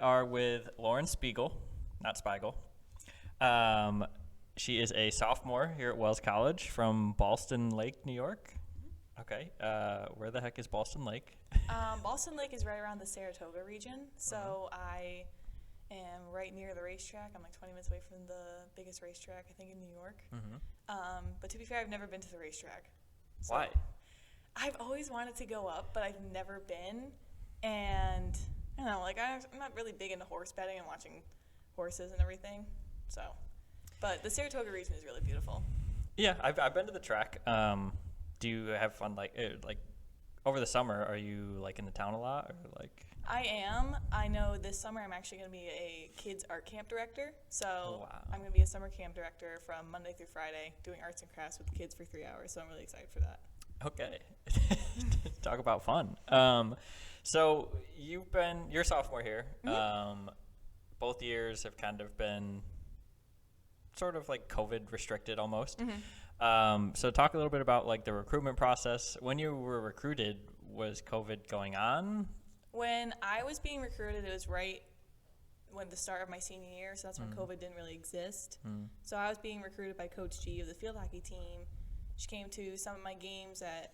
are with Lauren Spiegel, not Spiegel. She is a sophomore here at Wells College from Ballston Lake, New York. Okay. Where the heck is Ballston Lake? Ballston Lake is right around the Saratoga region, so I am right near the racetrack. I'm like 20 minutes away from the biggest racetrack, I think, in New York. But to be fair, I've never been to the racetrack. So Why? I've always wanted to go up, but I've never been. And I don't know, like I'm not really big into horse betting and watching horses and everything. So, but the Saratoga region is really beautiful. Yeah, I've been to the track. Do you have fun like over the summer? Are you like in the town a lot or like? I am. I know this summer I'm actually going to be a kids art camp director. So I'm going to be a summer camp director from Monday through Friday doing arts and crafts with the kids for 3 hours. So I'm really excited for that. Okay. Talk about fun. So you're a sophomore here. Both years have kind of been sort of like COVID restricted almost. So talk a little bit about like the recruitment process. When you were recruited, was COVID going on? When I was being recruited, it was right when the start of my senior year. So that's when COVID didn't really exist. So I was being recruited by Coach G of the field hockey team. She came to some of my games at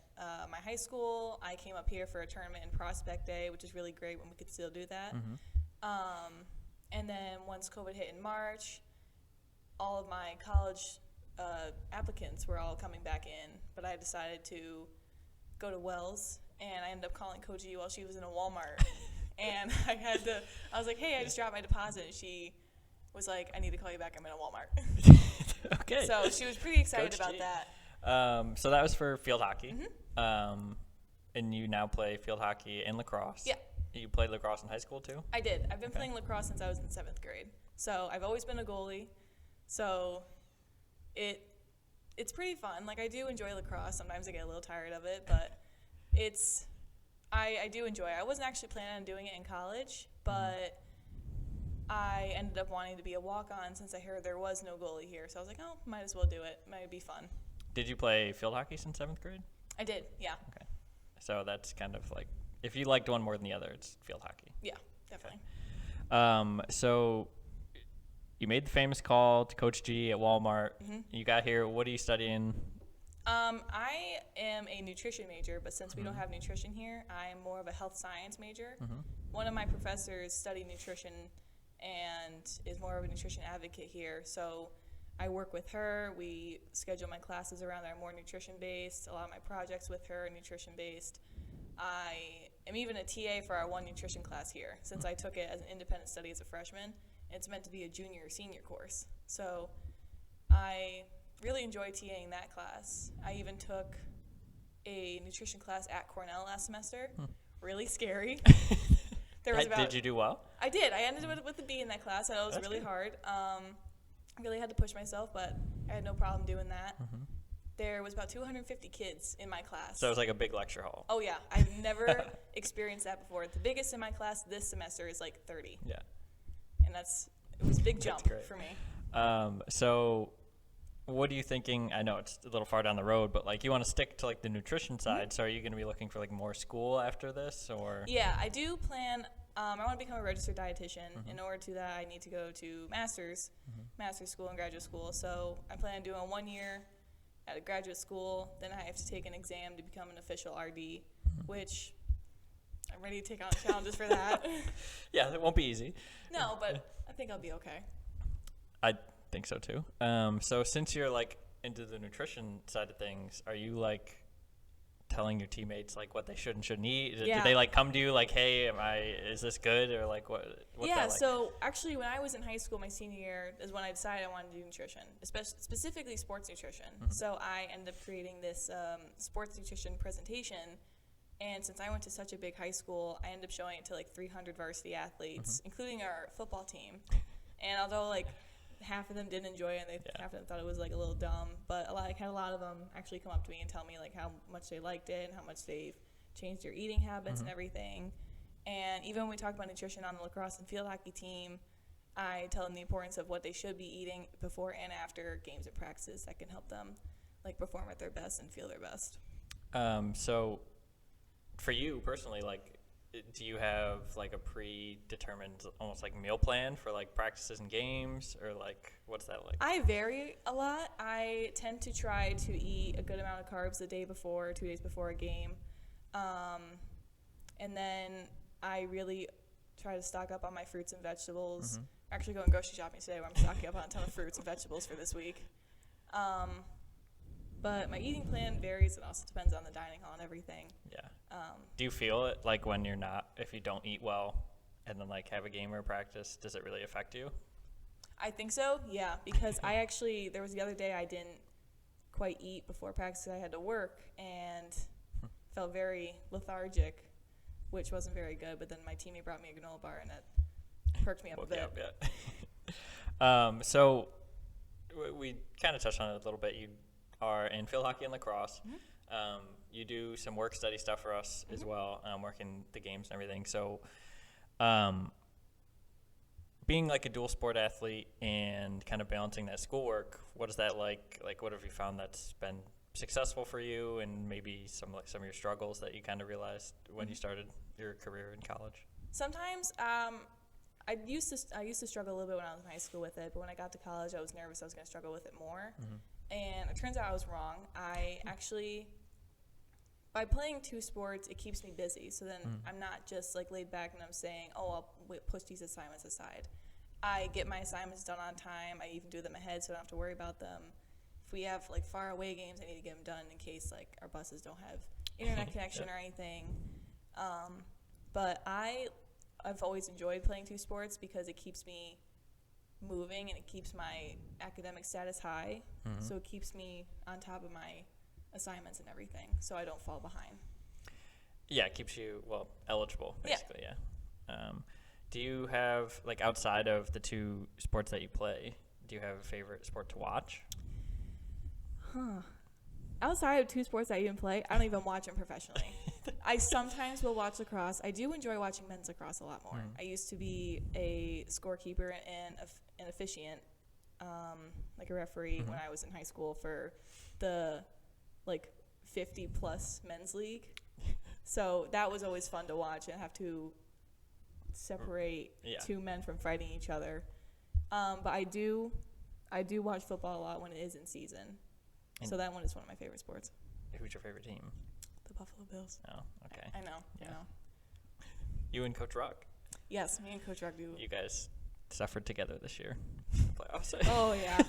my high school. I came up here for a tournament in Prospect Day, which is really great when we could still do that. And then once COVID hit in March, all of my college applicants were all coming back in, but I decided to go to Wells, and I ended up calling Coach G while she was in a Walmart. And I was like, hey, I just dropped my deposit. And she was like, I need to call you back. I'm in a Walmart. Okay. So she was pretty excited Coach about G. that. So that was for field hockey. And you now play field hockey and lacrosse. Yeah. You played lacrosse in high school too? I did. I've been playing lacrosse since I was in 7th grade. So I've always been a goalie. So it's pretty fun. Like, I do enjoy lacrosse. Sometimes I get a little tired of it, but I do enjoy it. I wasn't actually planning on doing it in college, but I ended up wanting to be a walk-on since I heard there was no goalie here. So I was like, oh, might as well do it. Might be fun. Did you play field hockey since 7th grade? I did, yeah. Okay. So that's kind of like, if you liked one more than the other, it's field hockey. Yeah, definitely. So you made the famous call to Coach G at Walmart. You got here. What are you studying? I am a nutrition major, but since we don't have nutrition here, I'm more of a health science major. One of my professors studied nutrition and is more of a nutrition advocate here. So I work with her. We schedule my classes around that are more nutrition-based. A lot of my projects with her are nutrition-based. I am even a TA for our one nutrition class here, since I took it as an independent study as a freshman. It's meant to be a junior or senior course. So I really enjoy TAing that class. I even took a nutrition class at Cornell last semester. Really scary. Did you do well? I did. I ended with a B in that class. I know it was really hard. Really had to push myself, but I had no problem doing that. There was about 250 kids in my class. So it was like a big lecture hall. Oh, yeah. I've never experienced that before. The biggest in my class this semester is like 30. Yeah. And it was a big jump for me. So what are you thinking? I know it's a little far down the road, but like you want to stick to like the nutrition side. So are you going to be looking for like more school after this, or? Yeah, I do plan. I want to become a registered dietitian. In order to do that, I need to go to master's school and graduate school. So I plan on doing 1 year at a graduate school. Then I have to take an exam to become an official RD, which I'm ready to take on challenges for that. Yeah, it won't be easy. No, but I think I'll be okay. I think so too. So since you're like into the nutrition side of things, are you like telling your teammates like what they should and shouldn't eat? Yeah. Do they like come to you like, hey, is this good, or like what's yeah, that like? So actually when I was in high school, my senior year is when I decided I wanted to do nutrition, specifically sports nutrition. So I ended up creating this sports nutrition presentation, and since I went to such a big high school, I ended up showing it to like 300 varsity athletes, including our football team. And although like half of them didn't enjoy it, and half of them thought it was like a little dumb, but I had a lot of them actually come up to me and tell me like how much they liked it and how much they've changed their eating habits and everything. And even when we talk about nutrition on the lacrosse and field hockey team, I tell them the importance of what they should be eating before and after games and practices that can help them like perform at their best and feel their best. So for you personally, like do you have like a predetermined almost like meal plan for like practices and games, or like what's that like? I vary a lot. I tend to try to eat a good amount of carbs the day before, 2 days before a game. And then I really try to stock up on my fruits and vegetables. I'm actually going grocery shopping today where I'm stocking up on a ton of fruits and vegetables for this week. But my eating plan varies. It also depends on the dining hall and everything. Yeah. Do you feel it like when you're not, if you don't eat well and then like have a game or practice, does it really affect you? I think so, yeah, because there was the other day I didn't quite eat before practice 'cause I had to work and felt very lethargic, which wasn't very good. But then my teammate brought me a granola bar and that perked me up a bit. So we kind of touched on it a little bit. You are in field hockey and lacrosse. You do some work study stuff for us as well, working the games and everything. So being like a dual sport athlete and kind of balancing that schoolwork, what is that like? Like, what have you found that's been successful for you, and maybe some of your struggles that you kind of realized when you started your career in college? Sometimes I used to struggle a little bit when I was in high school with it, but when I got to college, I was nervous I was going to struggle with it more. And it turns out I was wrong. I actually, by playing two sports, it keeps me busy. So then I'm not just like laid back and I'm saying, oh, I'll push these assignments aside. I get my assignments done on time. I even do them ahead so I don't have to worry about them. If we have like far away games, I need to get them done in case like our buses don't have internet connection or anything. But I've always enjoyed playing two sports because it keeps me moving and it keeps my academic status high. So it keeps me on top of my assignments and everything so I don't fall behind. Yeah, it keeps you, well, eligible, basically, yeah. Do you have, like, outside of the two sports that you play, do you have a favorite sport to watch? Outside of two sports I even play, I don't even watch them professionally. I sometimes will watch lacrosse. I do enjoy watching men's lacrosse a lot more. I used to be a scorekeeper and an officiant, like a referee when I was in high school for the like 50-plus men's league. So that was always fun to watch and have to separate two men from fighting each other. But I do watch football a lot when it is in season. And so that one is one of my favorite sports. Who's your favorite team? The Buffalo Bills. Oh, okay. I know. Yeah. I know. You and Coach Rock? Yes, me and Coach Rock do. You guys suffered together this year in the playoffs. Oh, yeah.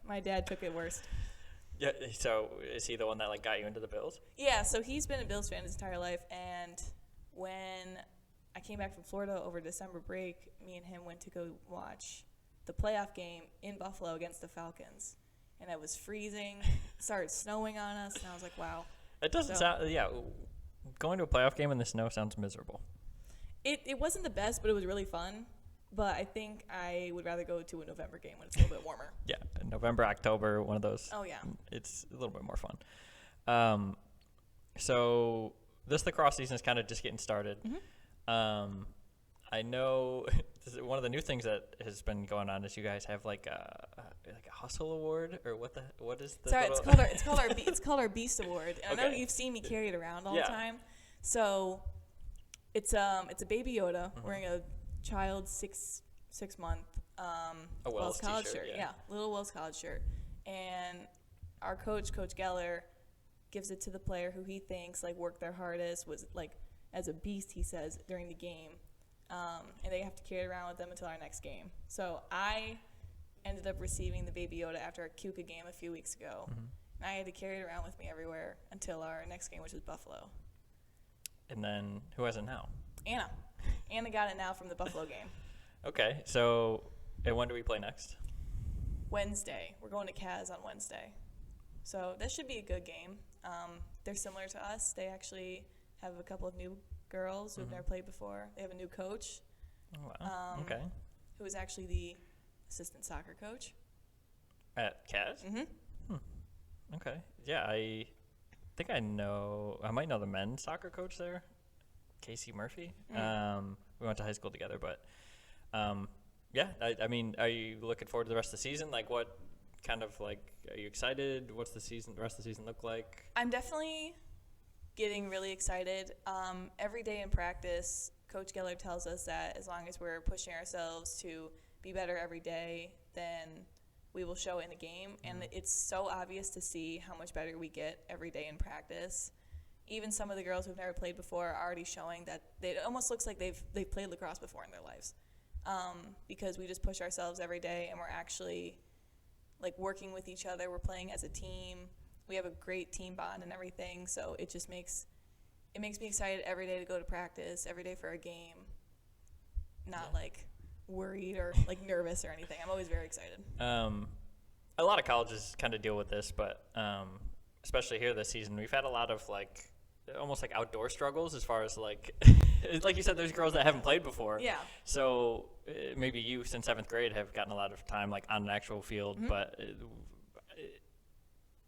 My dad took it worst. Yeah, so is he the one that like got you into the Bills? Yeah, so he's been a Bills fan his entire life, and when I came back from Florida over December break, me and him went to go watch the playoff game in Buffalo against the Falcons. And it was freezing. It started snowing on us, and I was like, wow. It doesn't sound, going to a playoff game in the snow sounds miserable. It wasn't the best, but it was really fun. But I think I would rather go to a November game when it's a little bit warmer. Yeah, November, October, one of those. Oh, yeah. It's a little bit more fun. So this lacrosse season is kind of just getting started. I know one of the new things that has been going on is you guys have like a hustle award, or what is the? Sorry, it's called our Beast Award. And I know you've seen me carry it around all the time. So it's a Baby Yoda wearing a child's six month Wells college t-shirt, shirt. Little Wells college shirt. And our Coach Geller, gives it to the player who he thinks like worked their hardest, was like as a beast, he says, during the game. And they have to carry it around with them until our next game. So I ended up receiving the Baby Yoda after a Kuka game a few weeks ago. And I had to carry it around with me everywhere until our next game, which is Buffalo. And then who has it now? Anna got it now from the Buffalo game. Okay, so and when do we play next? Wednesday. We're going to Kaz on Wednesday. So that should be a good game. They're similar to us. They actually have a couple of new girls who've never played before. They have a new coach. Oh, wow. Okay. Who is actually the assistant soccer coach. At Kaz? Okay. Yeah, I think I might know the men's soccer coach there, Casey Murphy. We went to high school together, but I mean, are you looking forward to the rest of the season? Like, what kind of, like, are you excited? What's the rest of the season look like? I'm definitely getting really excited. Every day in practice, Coach Geller tells us that as long as we're pushing ourselves to be better every day, then we will show in the game. And it's so obvious to see how much better we get every day in practice. Even some of the girls who've never played before are already showing that it almost looks like they've played lacrosse before in their lives, because we just push ourselves every day and we're actually like working with each other. We're playing as a team. We have a great team bond and everything. So it just makes me excited every day to go to practice, every day for a game. Not like worried or like nervous or anything. I'm always very excited. A lot of colleges kind of deal with this, but especially here this season, we've had a lot of like almost like outdoor struggles as far as like like you said, there's girls that haven't played before. Yeah. So maybe you since 7th grade have gotten a lot of time like on an actual field, but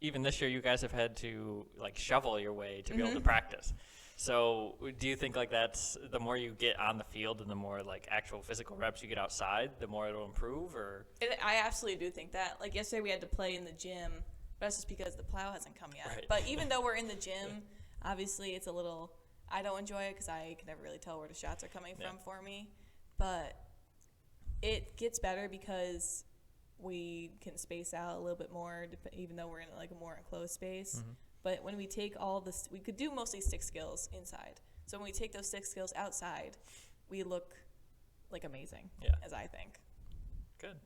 even this year you guys have had to like shovel your way to be able to practice. So do you think like that's the more you get on the field and the more like actual physical reps you get outside, the more it'll improve? Or I absolutely do think that. Like yesterday we had to play in the gym, but that's just because the plow hasn't come yet. Right. But even though we're in the gym, obviously it's a little, I don't enjoy it because I can never really tell where the shots are coming from for me. But it gets better because we can space out a little bit more, even though we're in like a more enclosed space. But when we take all this, we could do mostly stick skills inside. So when we take those stick skills outside, we look like amazing, as I think. Good.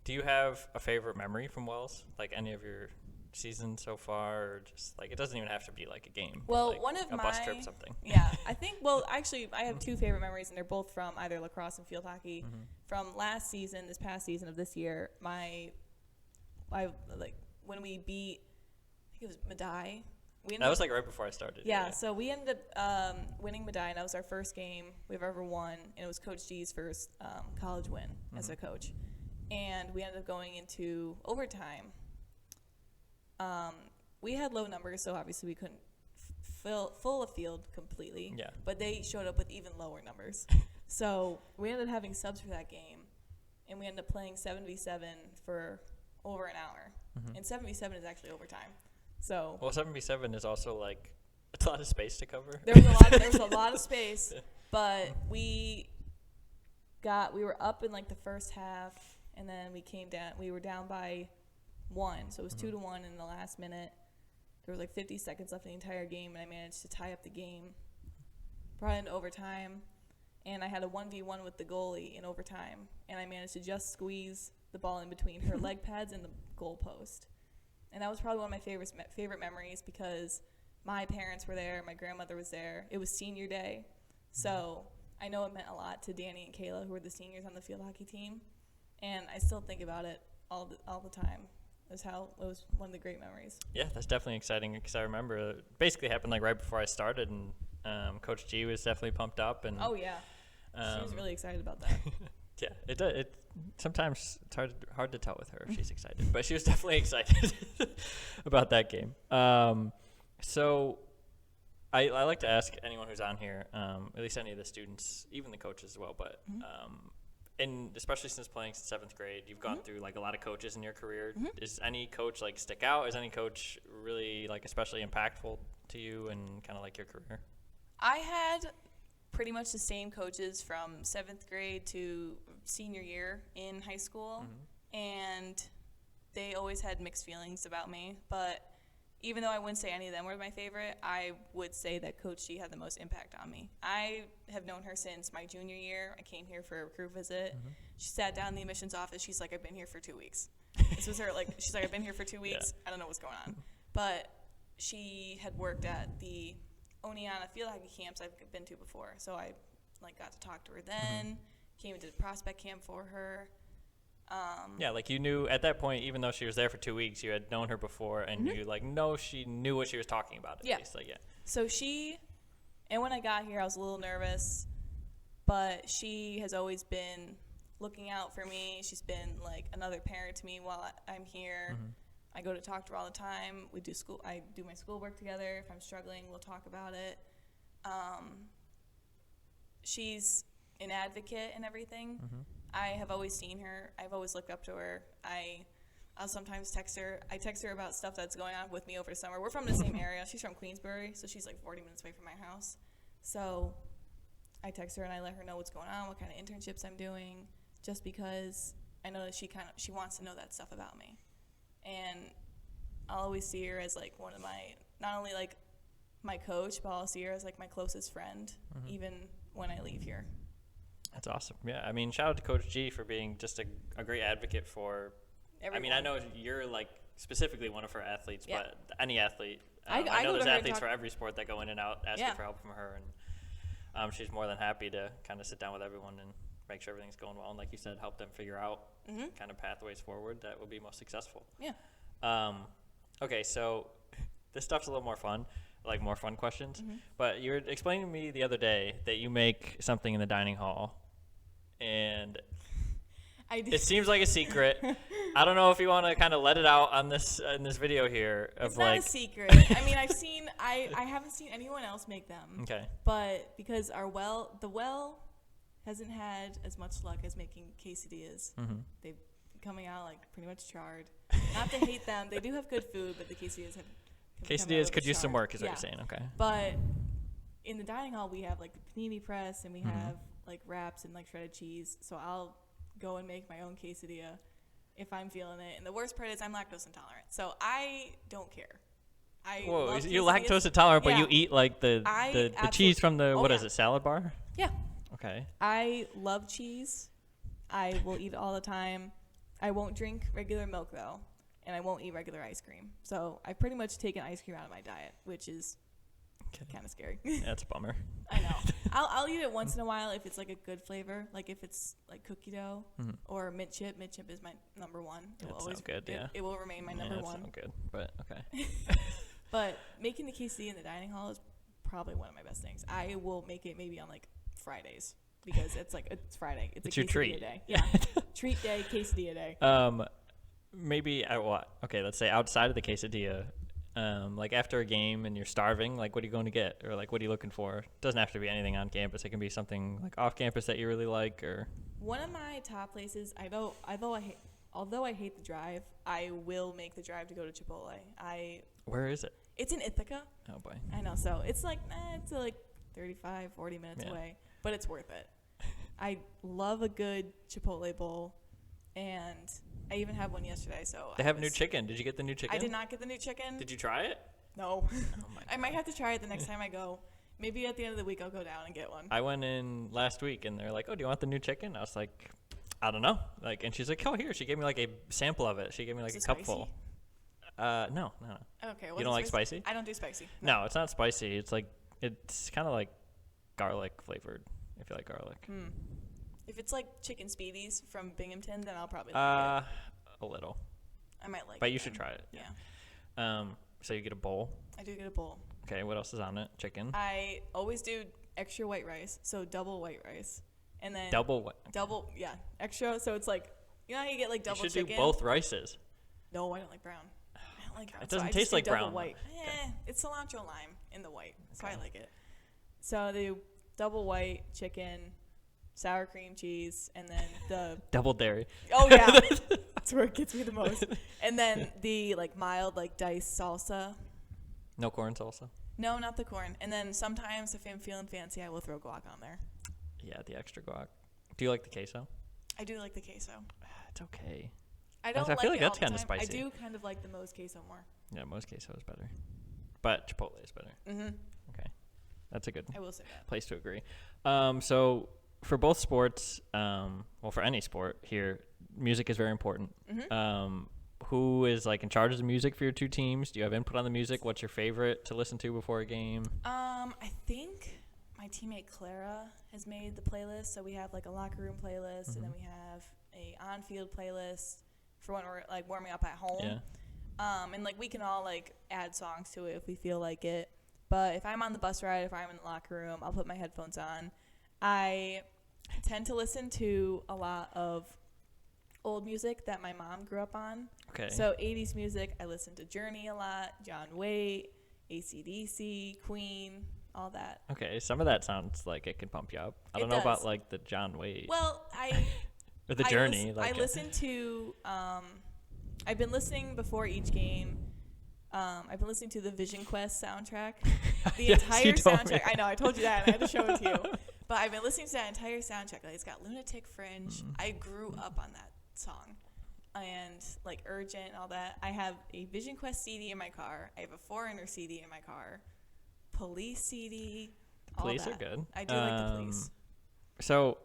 Do you have a favorite memory from Wells? Like any of your seasons so far, or just like it doesn't even have to be like a game. Well, like one of a my bus trip, something. Yeah, I think. Well, actually, I have two favorite memories, and they're both from either lacrosse and field hockey. From last season, this past season of this year, I like when we beat, I think it was Madai. That was like right before I started. Yeah, so we ended up winning Madai, and that was our first game we've ever won, and it was Coach G's first college win as a coach. And we ended up going into overtime. We had low numbers, so obviously we couldn't fill a field completely. Yeah. But they showed up with even lower numbers. So we ended up having subs for that game, and we ended up playing 7v7 for over an hour. And 7v7 is actually overtime. So well, 7v7 is also like it's a lot of space to cover. There was a lot of space, but we were up in like the first half, and then we came down. We were down by 1, so it was 2-1 in the last minute. There was like 50 seconds left in the entire game, and I managed to tie up the game. Brought into overtime, and I had a 1v1 with the goalie in overtime, and I managed to just squeeze the ball in between her leg pads and the goal post. And that was probably one of my favorite memories because my parents were there, my grandmother was there. It was senior day, so I know it meant a lot to Danny and Kayla, who were the seniors on the field hockey team, and I still think about it all the time. It was one of the great memories. Yeah, that's definitely exciting because I remember it basically happened like right before I started, and Coach G was definitely pumped up. And oh yeah, she was really excited about that. Yeah, it sometimes it's hard to tell with her if she's excited, but she was definitely excited about that game. So I like to ask anyone who's on here, at least any of the students, even the coaches as well, but and especially since playing since 7th grade, you've gone through like a lot of coaches in your career. Does any coach like stick out? Is any coach really like especially impactful to you and kind of like your career? I had pretty much the same coaches from 7th grade to senior year in high school, and they always had mixed feelings about me. But even though I wouldn't say any of them were my favorite, I would say that Coach G had the most impact on me. I have known her since my junior year. I came here for a recruit visit. She sat down in the admissions office. She's like, I've been here for 2 weeks. This was her, like, she's like, I've been here for 2 weeks. I don't know what's going on. But she had worked at the Oneonta field hockey camps I've been to before. So I, like, got to talk to her then, came into the prospect camp for her. Yeah, like you knew at that point, even though she was there for 2 weeks, you had known her before, and you like know she knew what she was talking about. At least. Like, So and when I got here, I was a little nervous, but she has always been looking out for me. She's been like another parent to me while I'm here. I go to talk to her all the time. I do my schoolwork together. If I'm struggling, we'll talk about it. She's an advocate and everything. I have always seen her. I've always looked up to her. I I'll sometimes text her. I text her about stuff that's going on with me over the summer. We're from the same area. She's from Queensbury, so she's like 40 minutes away from my house. So I text her and I let her know what's going on, what kind of internships I'm doing, just because I know that she wants to know that stuff about me. And I'll always see her as like one of my, not only like my coach, but I'll see her as like my closest friend, even when I leave here. That's awesome. Yeah, I mean, shout out to Coach G for being just a great advocate for everyone. I mean, I know you're like specifically one of her athletes, but any athlete. I know there's athletes for every sport that go in and out asking for help from her, and she's more than happy to kind of sit down with everyone and make sure everything's going well. And like you said, help them figure out kind of pathways forward that will be most successful. Yeah. Okay, so this stuff's a little more fun, like more fun questions. But you were explaining to me the other day that you make something in the dining hall, and it seems like a secret. I don't know if you want to kind of let it out on this in this video here. It's not a secret. I mean, I haven't seen anyone else make them. Okay. But because the well hasn't had as much luck as making quesadillas. They've coming out like pretty much charred. Not to hate them, they do have good food, but the quesadillas could use some work, is what you're saying. Okay. But in the dining hall, we have like the panini press, and we have like wraps and like shredded cheese. So I'll go and make my own quesadilla if I'm feeling it. And the worst part is I'm lactose intolerant, so I don't care. Whoa, you're lactose intolerant, but you eat like the cheese from the what is it, salad bar? Yeah. Okay. I love cheese. I will eat it all the time. I won't drink regular milk though, and I won't eat regular ice cream. So I've pretty much taken ice cream out of my diet, which is kind of scary. Yeah, that's a bummer. I know. I'll eat it once in a while if it's like a good flavor, like if it's like cookie dough or mint chip. Mint chip is my number one. It will always good. Yeah. It will remain my number one. Sounds good, but okay. But making the quesadilla in the dining hall is probably one of my best things. I will make it maybe on like Fridays. Because it's Friday. It's your treat day. Yeah. Treat day, quesadilla day. Maybe let's say outside of the quesadilla, like after a game and you're starving, like what are you going to get? Or like what are you looking for? It doesn't have to be anything on campus. It can be something like off campus that you really like, or one of my top places, although I hate the drive, I will make the drive to go to Chipotle. Where is it? It's in Ithaca. Oh boy. I know, so it's like 35, 40 minutes away, but it's worth it. I love a good Chipotle bowl, and I even had one yesterday. So they have new chicken. Did you get the new chicken? I did not get the new chicken. Did you try it? No. Oh my I might have to try it the next time I go. Maybe at the end of the week I'll go down and get one. I went in last week, and they're like, "Oh, do you want the new chicken?" I was like, "I don't know." Like, and she's like, "Oh, here." She gave me like a sample of it. She gave me like a cupful. No. Okay. You don't like spicy? I don't do spicy. No, it's not spicy. It's kind of like garlic flavored. If you like garlic. If it's like chicken speedies from Binghamton, then I'll probably like it. A little. I might like it. But you should try it. Yeah. So you get a bowl. I do get a bowl. Okay, what else is on it? Chicken. I always do extra white rice, so double white rice. And then double, extra, so it's like, you know how you get like double chicken? You should do both rices. No, I don't like brown. It doesn't taste like brown. White. Okay. It's cilantro lime in the white, so I like it. So they do double white chicken, sour cream cheese, and then the double dairy. Oh yeah, that's where it gets me the most. And then the like mild like diced salsa. No corn salsa. No, not the corn. And then sometimes if I'm feeling fancy, I will throw guac on there. Yeah, the extra guac. Do you like the queso? I do like the queso. It's okay. I feel like that's kind of spicy. I do kind of like the Moe's queso more. Yeah, Moe's queso is better, but Chipotle is better. Okay, that's a good. I will say that. Place to agree. So for both sports, for any sport here, music is very important. Who is like in charge of the music for your two teams? Do you have input on the music? What's your favorite to listen to before a game? I think my teammate Clara has made the playlist. So we have like a locker room playlist, and then we have a on-field playlist for when we're like warming up at home. Yeah. And like we can all like add songs to it if we feel like it. But if I'm on the bus ride, if I'm in the locker room, I'll put my headphones on. I tend to listen to a lot of old music that my mom grew up on. Okay. So 80s music, I listen to Journey a lot, John Waite, AC/DC, Queen, all that. Okay, some of that sounds like it can pump you up. I don't know about like the John Waite. Well, or the Journey. I listen to I've been listening before each game. I've been listening to the Vision Quest soundtrack. The Yes, entire you told soundtrack. me. I know, I told you that, and I had to show it to you. But I've been listening to that entire soundtrack. Like, it's got Lunatic Fringe. I grew up on that song. And, like, Urgent and all that. I have a Vision Quest CD in my car. I have a Foreigner CD in my car. Police CD. Police all are that. good. I do like the Police. So,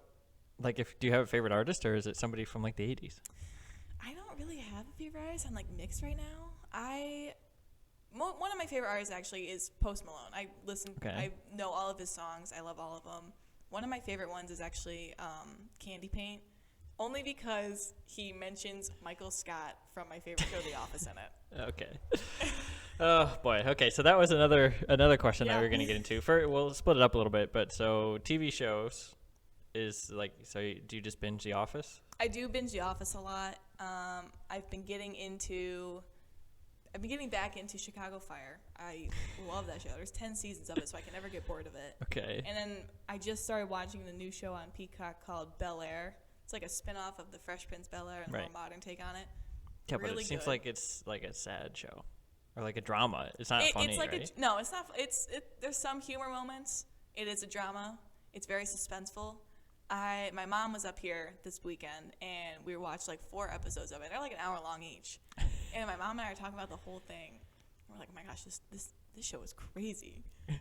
like, do you have a favorite artist, or is it somebody from, like, the 80s? I don't really have a favorite artist. I'm, like, mixed right now. One of my favorite artists, actually, is Post Malone. I know all of his songs. I love all of them. One of my favorite ones is actually Candy Paint, only because he mentions Michael Scott from my favorite show, The Office, in it. Okay. Oh, boy. Okay, so that was another question that we were going to get into. We'll split it up a little bit. But so TV shows is like, so do you just binge The Office? I do binge The Office a lot. I've been getting back into Chicago Fire. I love that show. There's 10 seasons of it, so I can never get bored of it. Okay. And then I just started watching the new show on Peacock called Bel Air. It's like a spinoff of the Fresh Prince Bel Air and a more modern take on it. Yeah, really but it seems good. like it's like a sad show. Or like a drama. It's not funny, it's like right? no, it's not. There's some humor moments. It is a drama. It's very suspenseful. My mom was up here this weekend, and we watched like 4 episodes of it. They're like an hour long each. And my mom and I are talking about the whole thing. We're like, oh my gosh, this show is crazy. And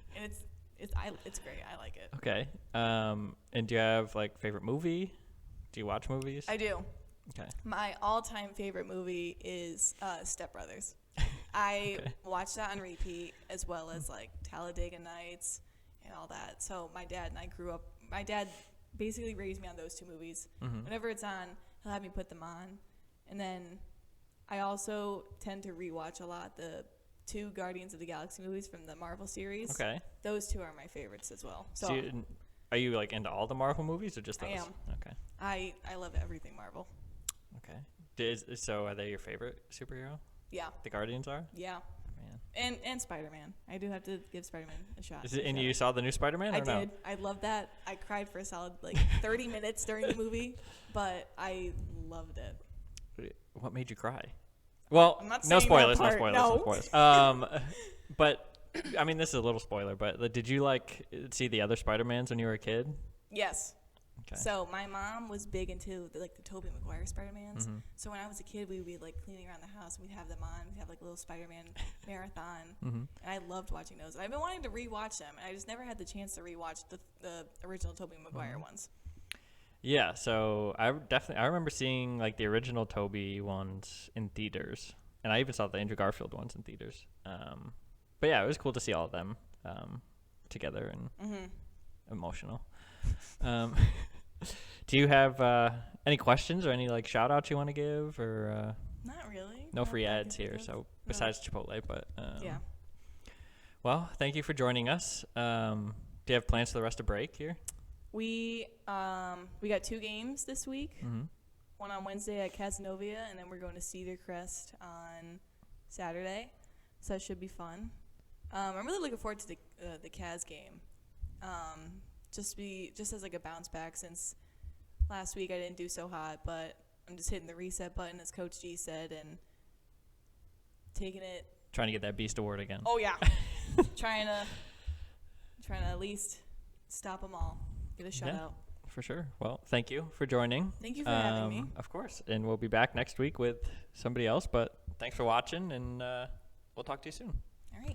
it's great. I like it. Okay. And do you have like favorite movie? Do you watch movies? I do. Okay. My all-time favorite movie is Step Brothers. I watched that on repeat, as well as like Talladega Nights and all that. So my dad and I grew up. My dad basically raised me on those 2 movies. Mm-hmm. Whenever it's on, he'll have me put them on. And then I also tend to rewatch a lot the 2 Guardians of the Galaxy movies from the Marvel series. Okay. Those 2 are my favorites as well. So are you like into all the Marvel movies or just those? I am. Okay. I love everything Marvel. Okay. So are they your favorite superhero? Yeah. The Guardians are? Yeah. Man. And Spider-Man. I do have to give Spider-Man a shot. And you saw the new Spider-Man? I or no? did. I loved that. I cried for a solid 30 minutes during the movie, but I loved it. What made you cry? Well, I'm not no saying that spoilers, no part, spoilers, no. no spoilers. But I mean, this is a little spoiler, but did you like see the other Spider-Mans when you were a kid? Yes. Okay. So my mom was big into the Tobey Maguire Spider-Mans. Mm-hmm. So when I was a kid, we would be cleaning around the house and we'd have them on. We'd have a little Spider-Man marathon. Mm-hmm. And I loved watching those. I've been wanting to rewatch them, and I just never had the chance to rewatch the original Tobey Maguire ones. Yeah, so I remember seeing like the original Tobey ones in theaters, and I even saw the Andrew Garfield ones in theaters. But yeah, it was cool to see all of them together and emotional. Do you have any questions or any shout outs you want to give, or Not really. no free that I ads can think here? of. So No. besides Chipotle, but Yeah. Well, thank you for joining us. Do you have plans for the rest of break here? We got 2 games this week. Mm-hmm. One on Wednesday at Cazenovia, and then we're going to Cedar Crest on Saturday. So that should be fun. I'm really looking forward to the Caz game. Just as a bounce back, since last week I didn't do so hot, but I'm just hitting the reset button, as Coach G said, and taking it. Trying to get that Beast Award again. Oh yeah, trying to at least stop them all. Get a shutout. For sure. Well, thank you for joining. Thank you for having me. Of course. And we'll be back next week with somebody else. But thanks for watching, and we'll talk to you soon.